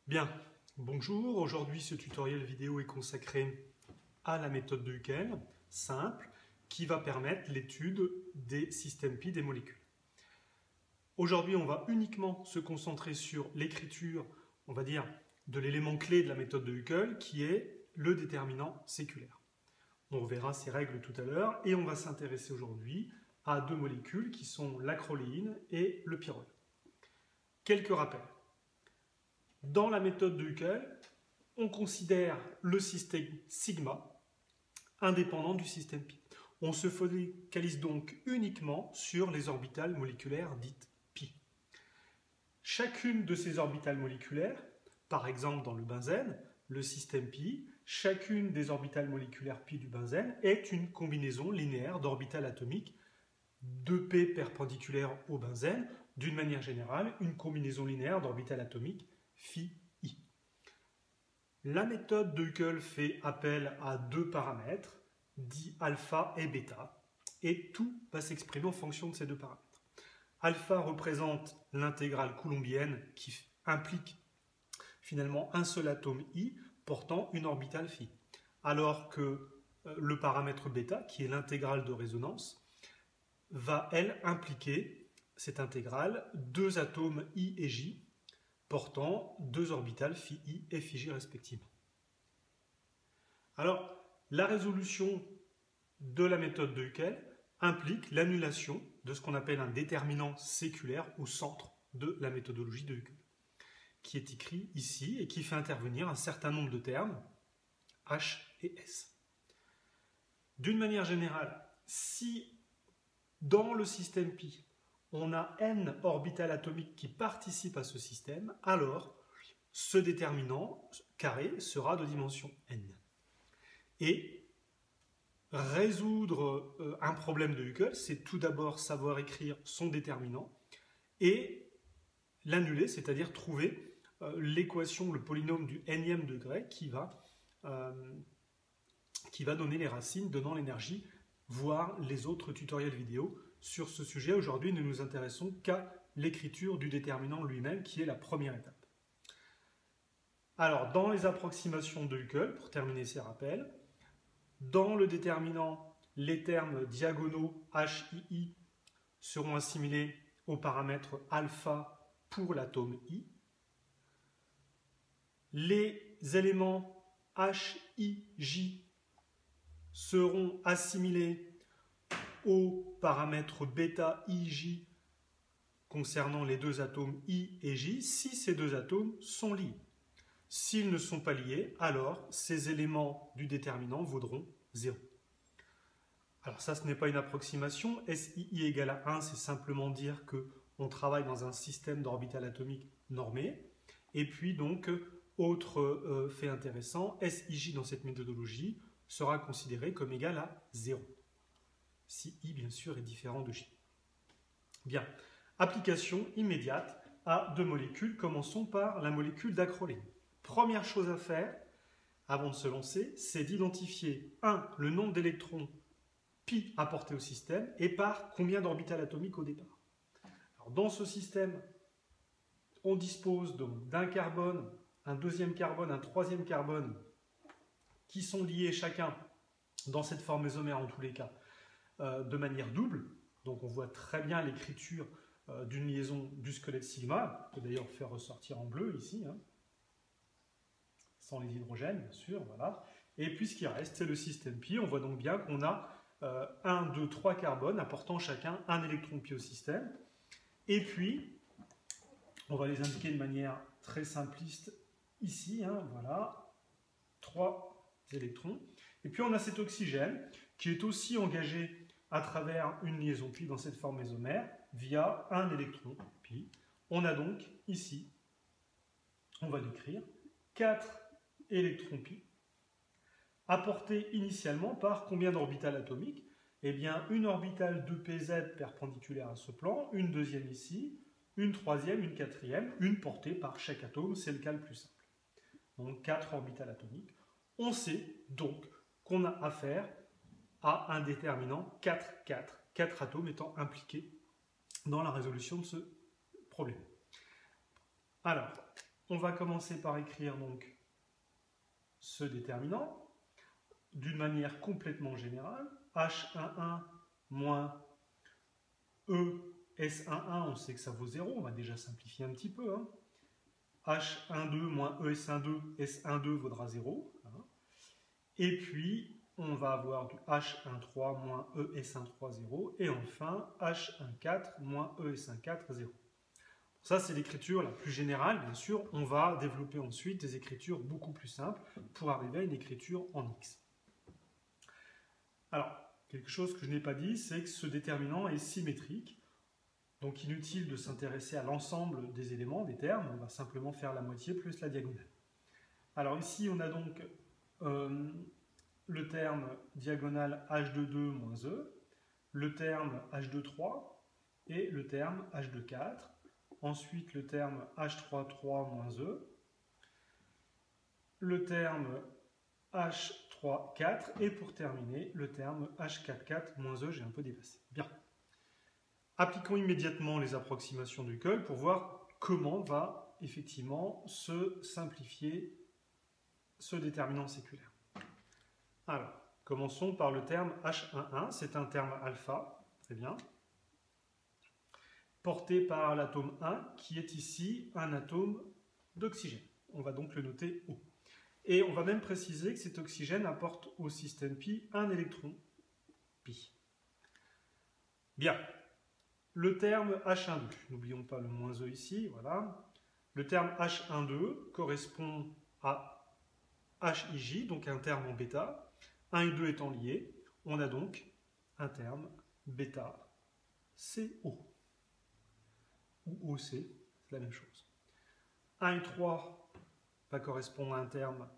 Bien, bonjour. Aujourd'hui, ce tutoriel vidéo est consacré à la méthode de Huckel, simple, qui va permettre l'étude des systèmes pi des molécules. Aujourd'hui, on va uniquement se concentrer sur l'écriture, on va dire, de l'élément clé de la méthode de Huckel, qui est le déterminant séculaire. On reverra ces règles tout à l'heure, et on va s'intéresser aujourd'hui à deux molécules qui sont l'acroléine et le pyrrole. Quelques rappels. Dans la méthode de Huckel, on considère le système sigma indépendant du système pi. On se focalise donc uniquement sur les orbitales moléculaires dites pi. Chacune de ces orbitales moléculaires, par exemple dans le benzène, le système pi, chacune des orbitales moléculaires pi du benzène est une combinaison linéaire d'orbitales atomiques de p perpendiculaires au benzène, d'une manière générale, une combinaison linéaire d'orbitales atomiques phi i. La méthode de Huckel fait appel à deux paramètres, dits alpha et bêta, et tout va s'exprimer en fonction de ces deux paramètres. Alpha représente l'intégrale coulombienne qui implique finalement un seul atome i portant une orbitale phi, alors que le paramètre bêta, qui est l'intégrale de résonance, va, elle, impliquer cette intégrale deux atomes i et j portant deux orbitales phi i et phi j respectivement. Alors, la résolution de la méthode de Huckel implique l'annulation de ce qu'on appelle un déterminant séculaire au centre de la méthodologie de Huckel, qui est écrit ici et qui fait intervenir un certain nombre de termes, H et S. D'une manière générale, si dans le système pi, on a n orbitales atomiques qui participent à ce système, alors ce déterminant carré sera de dimension n. Et résoudre un problème de Huckel, c'est tout d'abord savoir écrire son déterminant et l'annuler, c'est-à-dire trouver l'équation, le polynôme du nème degré qui va donner les racines, donnant l'énergie, voir les autres tutoriels vidéo sur ce sujet. Aujourd'hui, nous ne nous intéressons qu'à l'écriture du déterminant lui-même, qui est la première étape. Alors, dans les approximations de Huckel, pour terminer ces rappels, dans le déterminant, les termes diagonaux HII seront assimilés au paramètre alpha pour l'atome I. Les éléments HIJ seront assimilés au paramètre bêta IJ concernant les deux atomes I et J si ces deux atomes sont liés. S'ils ne sont pas liés, alors ces éléments du déterminant vaudront 0. Alors ça, ce n'est pas une approximation. SII égale à 1, c'est simplement dire qu'on travaille dans un système d'orbitales atomiques normé. Et puis donc, autre fait intéressant, SIJ dans cette méthodologie sera considéré comme égal à 0. Si I, bien sûr, est différent de J. Bien, application immédiate à deux molécules. Commençons par la molécule d'acroléine. Première chose à faire, avant de se lancer, c'est d'identifier, 1, le nombre d'électrons pi apportés au système, et par combien d'orbitales atomiques au départ. Alors, dans ce système, on dispose donc d'un carbone, un deuxième carbone, un troisième carbone, qui sont liés chacun, dans cette forme mésomère en tous les cas, de manière double. Donc on voit très bien l'écriture d'une liaison du squelette sigma, on peut d'ailleurs faire ressortir en bleu ici, hein, sans les hydrogènes bien sûr, voilà. Et puis ce qui reste, c'est le système pi. On voit donc bien qu'on a 1, 2, 3 carbones apportant chacun un électron pi au système. Et puis, on va les indiquer de manière très simpliste ici, hein, voilà, 3 électrons. Et puis on a cet oxygène qui est aussi engagé à travers une liaison pi dans cette forme mésomère via un électron pi. On a donc ici, on va l'écrire, 4 électrons pi apportés initialement par combien d'orbitales atomiques? Eh bien, une orbitale 2pz perpendiculaire à ce plan, une deuxième ici, une troisième, une quatrième, une portée par chaque atome, c'est le cas le plus simple. Donc 4 orbitales atomiques. On sait donc qu'on a affaire à un déterminant 4,4, 4 atomes étant impliqués dans la résolution de ce problème. Alors, On va commencer par écrire donc ce déterminant d'une manière complètement générale. H11 moins ES11, on sait que ça vaut 0, on va déjà simplifier un petit peu. Hein. H12 moins ES12, S12 vaudra 0. Hein. Et puis, on va avoir du H13 moins ES13, 0. Et enfin, H14 moins ES14, 0. Ça, c'est l'écriture la plus générale. Bien sûr, on va développer ensuite des écritures beaucoup plus simples pour arriver à une écriture en X. Alors, quelque chose que je n'ai pas dit, c'est que ce déterminant est symétrique. Donc, inutile de s'intéresser à l'ensemble des éléments, des termes. On va simplement faire la moitié plus la diagonale. Alors ici, on a donc le terme diagonale H22 moins E, le terme H23 et le terme H24. Ensuite, le terme H33 moins E, le terme H34 et pour terminer, le terme H44 moins E, j'ai un peu dépassé. Bien. Appliquons immédiatement les approximations d'Huckel pour voir comment va effectivement se simplifier ce déterminant séculaire. Alors, commençons par le terme H11, c'est un terme alpha, très bien, porté par l'atome 1 qui est ici un atome d'oxygène. On va donc le noter O. Et on va même préciser que cet oxygène apporte au système pi un électron pi. Bien. Le terme H12, n'oublions pas le moins E ici, voilà. Le terme H12 correspond à HIJ, donc un terme en bêta. 1 et 2 étant liés, on a donc un terme bêta CO. Ou OC, c'est la même chose. 1 et 3 va correspondre à un terme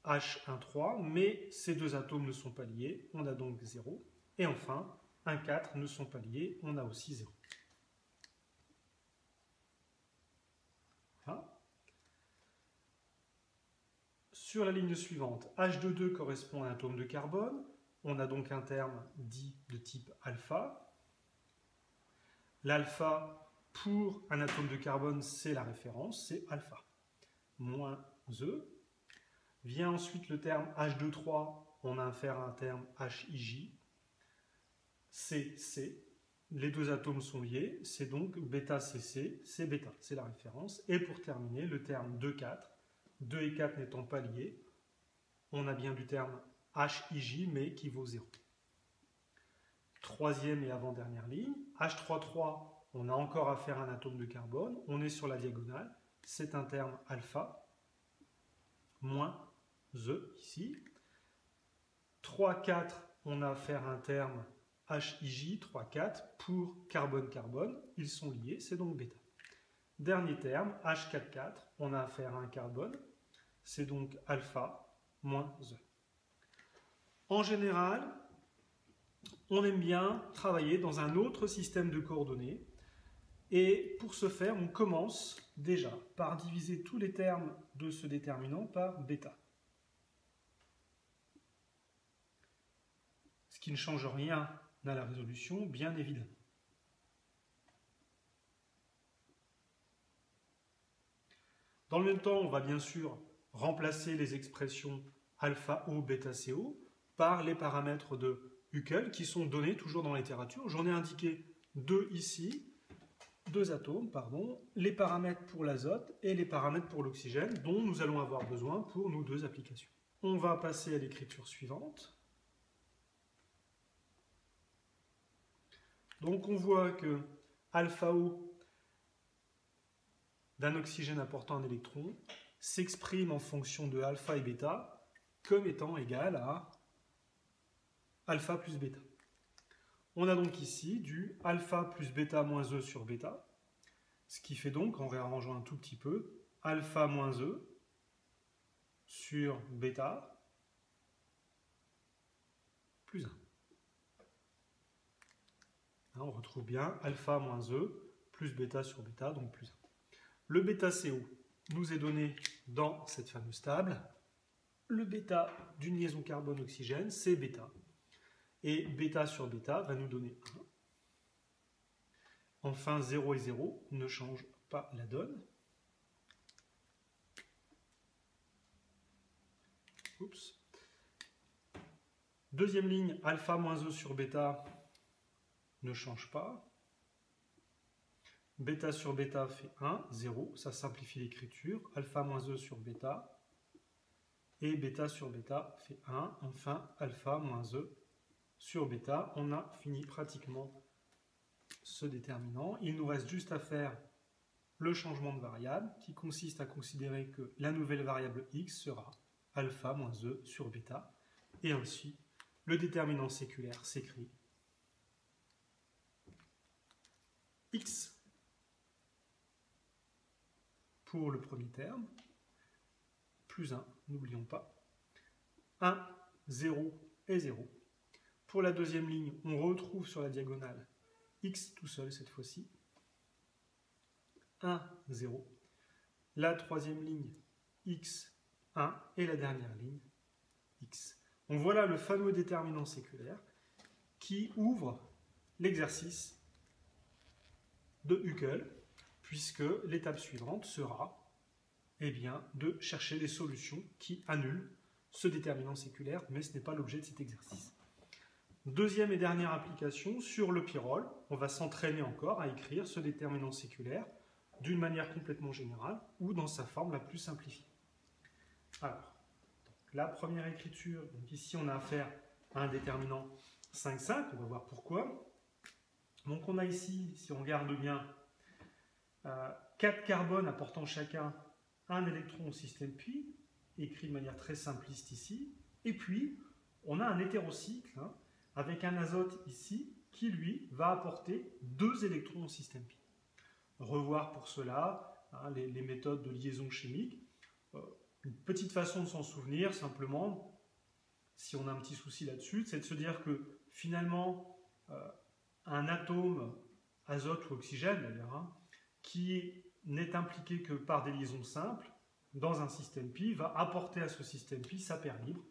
H13, mais ces deux atomes ne sont pas liés, on a donc 0. Et enfin, 1, 4 ne sont pas liés, on a aussi 0. Voilà. Sur la ligne suivante, H22 correspond à un atome de carbone, on a donc un terme dit de type alpha. L'alpha, pour un atome de carbone, c'est la référence, c'est alpha. Moins E. Vient ensuite le terme H23, on a affaire à un terme HIJ. CC, les deux atomes sont liés, c'est donc bêta CC, c'est bêta, c'est la référence. Et pour terminer, le terme 2, 4, 2 et 4 n'étant pas liés, on a bien du terme HIJ, mais qui vaut 0. Troisième et avant-dernière ligne, H33, on a encore affaire à un atome de carbone, on est sur la diagonale, c'est un terme alpha, moins E ici. 3, 4, on a affaire à un terme HIJ, 3, 4, pour carbone-carbone, ils sont liés, c'est donc bêta. Dernier terme, H44, on a affaire à un carbone, c'est donc alpha, moins E. En général, on aime bien travailler dans un autre système de coordonnées, et pour ce faire, on commence déjà par diviser tous les termes de ce déterminant par bêta. Ce qui ne change rien à la résolution, bien évidemment. Dans le même temps, on va bien sûr remplacer les expressions alpha O, bêta CO par les paramètres de Huckel qui sont donnés toujours dans la littérature. J'en ai indiqué deux ici, deux atomes, pardon, les paramètres pour l'azote et les paramètres pour l'oxygène dont nous allons avoir besoin pour nos deux applications. On va passer à l'écriture suivante. Donc on voit que alpha O d'un oxygène apportant un électron s'exprime en fonction de alpha et bêta comme étant égal à alpha plus bêta. On a donc ici du alpha plus bêta moins E sur bêta, ce qui fait donc, en réarrangeant un tout petit peu, alpha moins E sur bêta plus 1. On retrouve bien alpha moins E plus bêta sur bêta, donc plus 1. Le bêta CO nous est donné dans cette fameuse table. Le bêta d'une liaison carbone-oxygène, c'est bêta. Et bêta sur bêta va nous donner 1. Enfin, 0 et 0 ne changent pas la donne. Oups. Deuxième ligne, alpha moins E sur bêta ne change pas. Bêta sur bêta fait 1, 0, ça simplifie l'écriture. Alpha moins E sur bêta. Et bêta sur bêta fait 1. Enfin, alpha moins E sur bêta. On a fini pratiquement ce déterminant. Il nous reste juste à faire le changement de variable qui consiste à considérer que la nouvelle variable x sera alpha moins E sur bêta. Et ainsi, le déterminant séculaire s'écrit x pour le premier terme, plus 1, n'oublions pas, 1, 0 et 0. Pour la deuxième ligne, on retrouve sur la diagonale x tout seul cette fois-ci, 1, 0. La troisième ligne, x, 1, et la dernière ligne, x. Donc voilà le fameux déterminant séculaire qui ouvre l'exercice de Huckel, puisque l'étape suivante sera de chercher les solutions qui annulent ce déterminant séculaire, mais ce n'est pas l'objet de cet exercice. Deuxième et dernière application, sur le pyrrole, on va s'entraîner encore à écrire ce déterminant séculaire d'une manière complètement générale ou dans sa forme la plus simplifiée. Alors, la première écriture, donc ici on a affaire à un déterminant 5,5, on va voir pourquoi. Donc on a ici, si on regarde bien, 4 carbones apportant chacun un électron au système pi, écrit de manière très simpliste ici, et puis on a un hétérocycle avec un azote ici qui lui va apporter 2 électrons au système pi. Revoir pour cela les méthodes de liaison chimique. Une petite façon de s'en souvenir, simplement, si on a un petit souci là-dessus, c'est de se dire que finalement, un atome azote ou oxygène d'ailleurs, qui n'est impliqué que par des liaisons simples, dans un système pi, va apporter à ce système pi sa paire libre,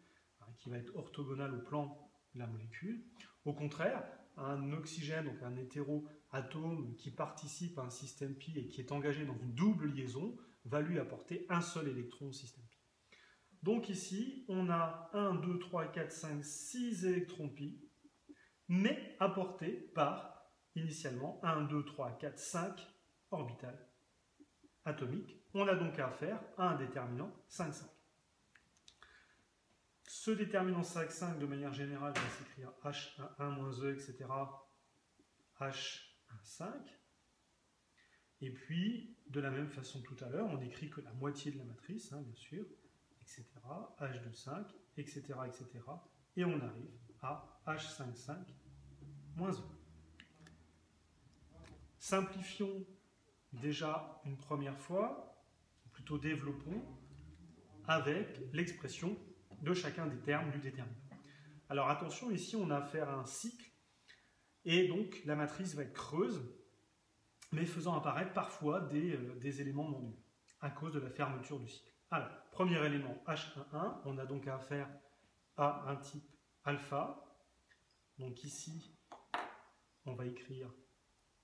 qui va être orthogonale au plan de la molécule. Au contraire, un oxygène, donc un hétéroatome qui participe à un système pi et qui est engagé dans une double liaison, va lui apporter un seul électron au système pi. Donc ici, on a 1, 2, 3, 4, 5, 6 électrons pi, mais apportés par, initialement, 1, 2, 3, 4, 5 orbitales atomiques. On a donc affaire à un déterminant 5,5. Ce déterminant 5,5, de manière générale, va s'écrire H1,1-E, etc. H1,5. Et puis, de la même façon tout à l'heure, on décrit que la moitié de la matrice, bien sûr, etc. H2,5, etc., etc. Et on arrive à H5,5-E. Simplifions déjà une première fois, ou plutôt développons, avec l'expression de chacun des termes du déterminant. Alors attention, ici on a affaire à un cycle, et donc la matrice va être creuse, mais faisant apparaître parfois des éléments non nuls, à cause de la fermeture du cycle. Alors, premier élément, H11, on a donc affaire à un type alpha, donc ici, on va écrire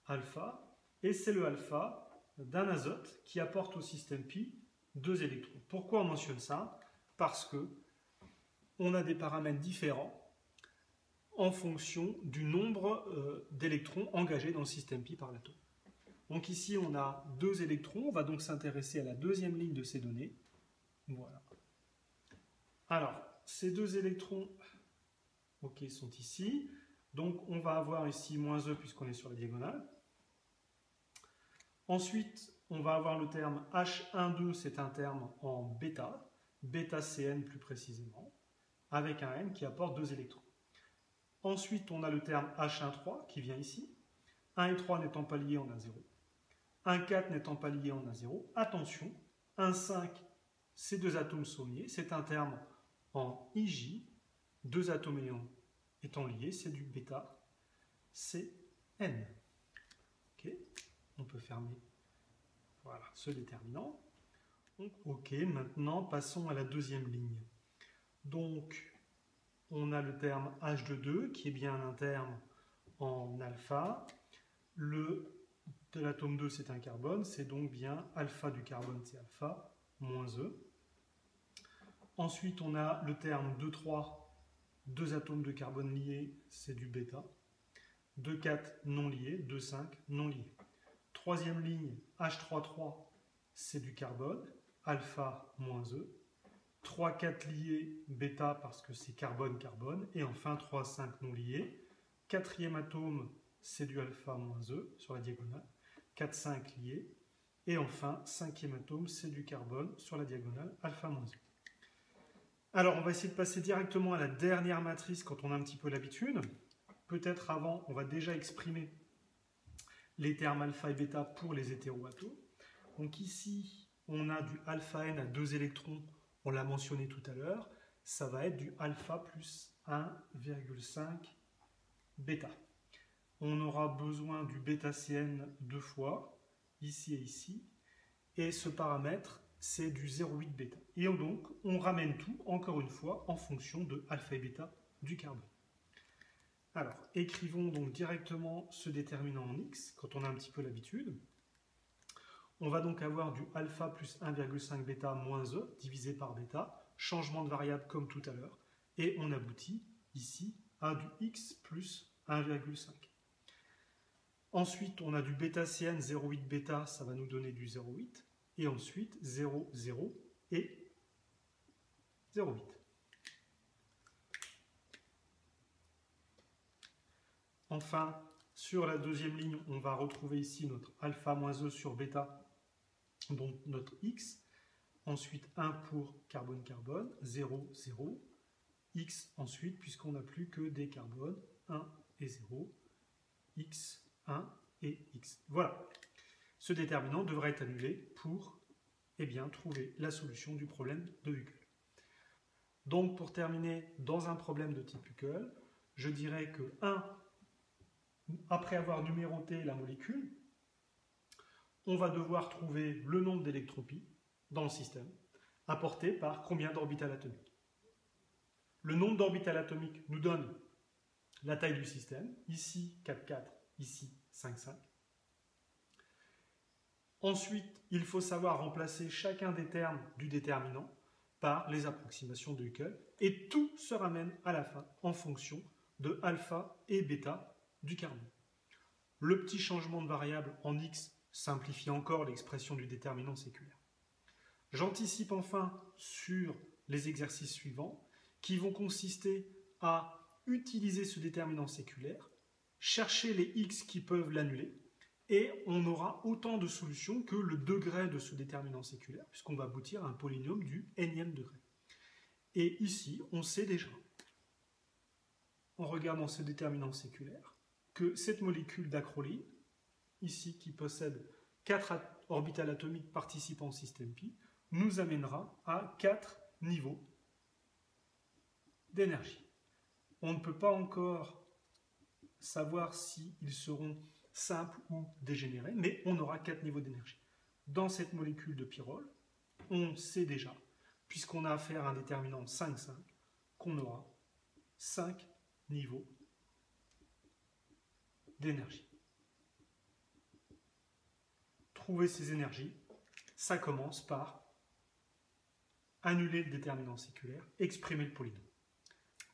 alpha, et c'est le alpha d'un azote qui apporte au système pi 2 électrons. Pourquoi on mentionne ça? Parce que on a des paramètres différents en fonction du nombre d'électrons engagés dans le système pi par l'atome. Donc ici, on a 2 électrons. On va donc s'intéresser à la deuxième ligne de ces données. Voilà. Alors, ces 2 électrons sont ici. Donc, on va avoir ici moins E puisqu'on est sur la diagonale. Ensuite, on va avoir le terme H12, c'est un terme en bêta, bêta Cn plus précisément, avec un N qui apporte 2 électrons. Ensuite, on a le terme H13 qui vient ici. 1 et 3 n'étant pas liés, on a 0. 1, 4 n'étant pas lié, on a 0. Attention, 1, 5, ces 2 atomes sont liés. C'est un terme en Ij. 2 atomes étant liés, c'est du bêta Cn. Okay. On peut fermer voilà, ce déterminant. Ok, maintenant passons à la deuxième ligne. Donc, on a le terme H de 2 qui est bien un terme en alpha. Le de l'atome 2, c'est un carbone, c'est donc bien alpha du carbone, c'est alpha, moins E. Ensuite, on a le terme 2,3, 2 atomes de carbone liés, c'est du bêta. 2,4 non liés, 2,5 non liés. Troisième ligne, H3,3, c'est du carbone, alpha moins E. 3,4 liés, bêta parce que c'est carbone-carbone. Et enfin 3,5 non liés. Quatrième atome, c'est du alpha moins E sur la diagonale. 4,5 liés. Et enfin, cinquième atome, c'est du carbone sur la diagonale, alpha moins E. Alors, on va essayer de passer directement à la dernière matrice quand on a un petit peu l'habitude. Peut-être avant, on va déjà exprimer les termes alpha et bêta pour les hétéroatomes. Donc ici, on a du alpha n à 2 électrons, on l'a mentionné tout à l'heure, ça va être du alpha plus 1,5 bêta. On aura besoin du bêta Cn 2 fois, ici et ici, et ce paramètre, c'est du 0,8 bêta. Et donc, on ramène tout, encore une fois, en fonction de alpha et bêta du carbone. Alors, écrivons donc directement ce déterminant en x, quand on a un petit peu l'habitude. On va donc avoir du alpha plus 1,5 bêta moins E divisé par bêta, changement de variable comme tout à l'heure, et on aboutit ici à du x plus 1,5. Ensuite, on a du bêta Cn 0,8 bêta, ça va nous donner du 0,8, et ensuite 0, 0 et 0,8. Enfin, sur la deuxième ligne, on va retrouver ici notre alpha moins E sur bêta, donc notre x. Ensuite, 1 pour carbone-carbone, 0, 0. X ensuite, puisqu'on n'a plus que des carbones, 1 et 0. X, 1 et X. Voilà. Ce déterminant devrait être annulé pour trouver la solution du problème de Huckel. Donc, pour terminer, dans un problème de type Huckel, je dirais que 1, après avoir numéroté la molécule, on va devoir trouver le nombre d'électropies dans le système, apporté par combien d'orbitales atomiques. Le nombre d'orbitales atomiques nous donne la taille du système, ici 4,4, ici 5,5. Ensuite, il faut savoir remplacer chacun des termes du déterminant par les approximations de Huckel, et tout se ramène à la fin en fonction de alpha et bêta du carbone. Le petit changement de variable en x simplifie encore l'expression du déterminant séculaire. J'anticipe enfin sur les exercices suivants qui vont consister à utiliser ce déterminant séculaire, chercher les x qui peuvent l'annuler, et on aura autant de solutions que le degré de ce déterminant séculaire, puisqu'on va aboutir à un polynôme du nème degré. Et ici, on sait déjà, en regardant ce déterminant séculaire, que cette molécule d'acroléine, ici qui possède 4 orbitales atomiques participant au système pi, nous amènera à 4 niveaux d'énergie. On ne peut pas encore savoir s'ils seront simples ou dégénérés, mais on aura 4 niveaux d'énergie. Dans cette molécule de pyrrole, on sait déjà, puisqu'on a affaire à un déterminant 5,5, qu'on aura 5 niveaux d'énergie. Trouver ces énergies, ça commence par annuler le déterminant séculaire, exprimer le polynôme.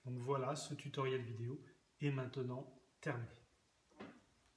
Donc voilà, ce tutoriel vidéo est maintenant terminé.